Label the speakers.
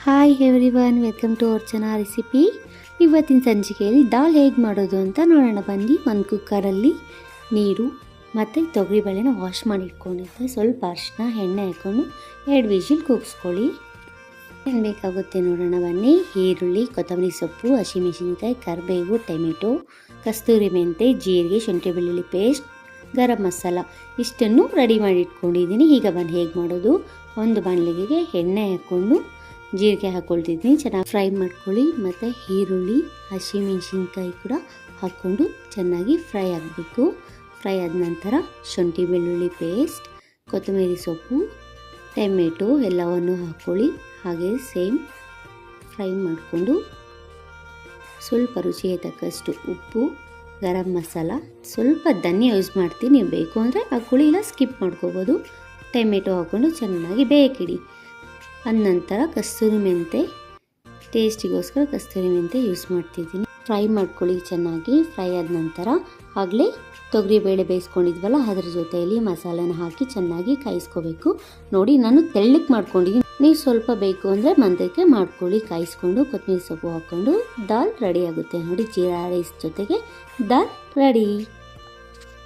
Speaker 1: Hi everyone, welcome to our channel recipe. ಇವತ್ತಿನ ಸಂಚಿಕೆಯಲ್ಲಿ ದಾಲ್ ಹೇಗೆ ಮಾಡೋದು ಅಂತ ನೋಡೋಣ ಬನ್ನಿ. ಒಂದು ಕುಕ್ಕರಲ್ಲಿ ನೀರು ಮತ್ತು ತೊಗರಿಬೇಳೆನ ವಾಶ್ ಮಾಡಿ ಇಟ್ಕೊಂಡಿದ್ದೆ. ಸ್ವಲ್ಪ ಅರಿಶಿನ, ಎಣ್ಣೆ ಹಾಕ್ಕೊಂಡು 2 ವಿಜಿಲ್ ಕೂಗಿಸ್ಕೊಳ್ಳಿ. ಏನು ಬೇಕಾಗುತ್ತೆ ನೋಡೋಣ ಬನ್ನಿ. ಈರುಳ್ಳಿ, ಕೊತ್ತಂಬರಿ ಸೊಪ್ಪು, ಹಸಿಮೆಣಸಿನಕಾಯಿ, ಕರಿಬೇವು, ಟೊಮೆಟೊ, ಕಸ್ತೂರಿ ಮೆಂತೆ, ಜೀರಿಗೆ, ಶುಂಠಿ ಬೆಳ್ಳುಳ್ಳಿ ಪೇಸ್ಟ್, ಗರಂ ಮಸಾಲ ಇಷ್ಟನ್ನು ರೆಡಿ ಮಾಡಿ ಇಟ್ಕೊಂಡಿದ್ದೀನಿ. ಈಗ ಬನ್ನಿ ಹೇಗೆ ಮಾಡೋದು. ಒಂದು ಬಾಣಲೆಗೆ ಎಣ್ಣೆ ಹಾಕ್ಕೊಂಡು ಜೀರಿಗೆ ಹಾಕ್ಕೊಳ್ತಿದ್ದೀನಿ. ಚೆನ್ನಾಗಿ ಫ್ರೈ ಮಾಡ್ಕೊಳ್ಳಿ. ಮತ್ತು ಈರುಳ್ಳಿ, ಹಸಿಮೆಣಸಿನ್ಕಾಯಿ ಕೂಡ ಹಾಕ್ಕೊಂಡು ಚೆನ್ನಾಗಿ ಫ್ರೈ ಆಗಬೇಕು. ಫ್ರೈ ಆದ ನಂತರ ಶುಂಠಿ ಬೆಳ್ಳುಳ್ಳಿ ಪೇಸ್ಟ್, ಕೊತ್ತಂಬರಿ ಸೊಪ್ಪು, ಟೊಮೆಟೊ ಎಲ್ಲವನ್ನು ಹಾಕ್ಕೊಳ್ಳಿ. ಹಾಗೆ ಸೇಮ್ ಫ್ರೈ ಮಾಡಿಕೊಂಡು ಸ್ವಲ್ಪ ರುಚಿಗೆ ತಕ್ಕಷ್ಟು ಉಪ್ಪು, ಗರಂ ಮಸಾಲ, ಸ್ವಲ್ಪ ಧನಿಯಾ ಯೂಸ್ ಮಾಡ್ತೀನಿ. ನೀವು ಬೇಕು ಅಂದರೆ ಹಾಕ್ಕೊಳ್ಳಿ, ಇಲ್ಲ ಸ್ಕಿಪ್ ಮಾಡ್ಕೋಬೋದು. ಟೊಮೆಟೊ ಹಾಕ್ಕೊಂಡು ಚೆನ್ನಾಗಿ ಬೇಯಕ್ಕಿಡಿ. ಅದ ನಂತರ ಕಸ್ತೂರಿ ಮೆಂತೆ, ಟೇಸ್ಟಿಗೋಸ್ಕರ ಕಸ್ತೂರಿ ಮೆಂತೆ ಯೂಸ್ ಮಾಡ್ತಿದ್ದೀನಿ. ಫ್ರೈ ಮಾಡ್ಕೊಳ್ಳಿ ಚೆನ್ನಾಗಿ. ಫ್ರೈ ಆದ ನಂತರ ಆಗಲೇ ತೊಗರಿಬೇಳೆ ಬೇಯಿಸ್ಕೊಂಡಿದ್ವಲ್ಲ ಅದ್ರ ಜೊತೆಯಲ್ಲಿ ಮಸಾಲೆನ ಹಾಕಿ ಚೆನ್ನಾಗಿ ಕಾಯಿಸ್ಕೋಬೇಕು. ನೋಡಿ, ನಾನು ತೆಳ್ಳಕ್ಕೆ ಮಾಡ್ಕೊಂಡಿದ್ದೀನಿ. ನೀವು ಸ್ವಲ್ಪ ಬೇಕು ಅಂದರೆ ಮಂದಕ್ಕೆ ಮಾಡ್ಕೊಳ್ಳಿ. ಕಾಯಿಸ್ಕೊಂಡು ಕೊತ್ತಂಬರಿ ಸೊಪ್ಪು ಹಾಕ್ಕೊಂಡು ದಾಲ್ ರೆಡಿ ಆಗುತ್ತೆ. ನೋಡಿ, ಜೀರಾ ರೈಸ್ ಜೊತೆಗೆ ದಾಲ್ ರೆಡಿ.